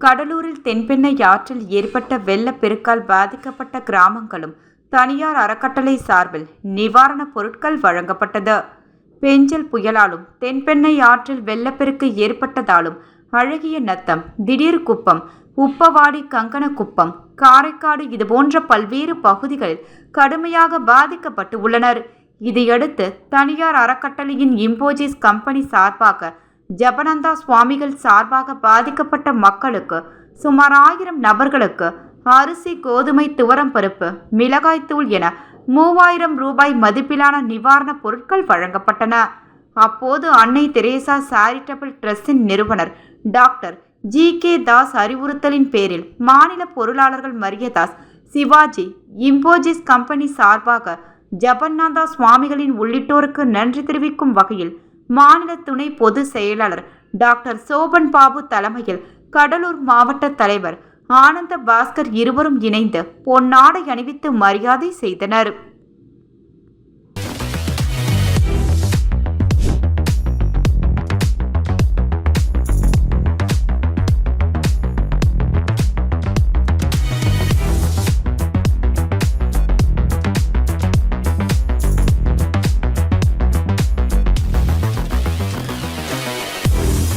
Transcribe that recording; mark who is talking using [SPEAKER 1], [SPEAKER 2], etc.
[SPEAKER 1] கடலூரில் தென்பெண்ணை ஆற்றில் ஏற்பட்ட வெள்ளப்பெருக்கால் பாதிக்கப்பட்ட கிராமங்களும் தனியார் அறக்கட்டளை சார்பில் நிவாரணப் பொருட்கள் வழங்கப்பட்டது. பெஞ்சல் புயலாலும் தென்பெண்ணை ஆற்றில் வெள்ளப்பெருக்கு ஏற்பட்டதாலும் அழகிய நத்தம், திடீர் குப்பம், உப்பவாடி, கங்கணக்குப்பம், காரைக்காடு இதுபோன்ற பல்வேறு பகுதிகளில் கடுமையாக பாதிக்கப்பட்டு உள்ளனர். இதையடுத்து தனியார் அறக்கட்டளையின் இம்போசிஸ் கம்பெனி சார்பாக ஜெபநந்தா சுவாமிகள் சார்பாக பாதிக்கப்பட்ட மக்களுக்கு சுமார் 1000 நபர்களுக்கு அரிசி, கோதுமை, துவரம் பருப்பு, மிளகாய்த்தூள் என 3000 ரூபாய் மதிப்பிலான நிவாரணப் பொருட்கள் வழங்கப்பட்டன. அப்போது அன்னை தெரேசா சேரிட்டபிள் ட்ரஸ்டின் நிறுவனர் டாக்டர் ஜி.கே. தாஸ் அறிவுறுத்தலின் பேரில் மாநில பொருளாளர்கள் மரியதாஸ், சிவாஜி, இம்போசிஸ் கம்பெனி சார்பாக ஜெபநந்தா சுவாமிகளின் உள்ளிட்டோருக்கு நன்றி தெரிவிக்கும் வகையில் மாநில துணை பொதுச் செயலாளர் டாக்டர் சோபன் பாபு தலைமையில் கடலூர் மாவட்ட தலைவர் ஆனந்த பாஸ்கர் இருவரும் இணைந்து பொன்னாடை அணிவித்து மரியாதை செய்தனர்.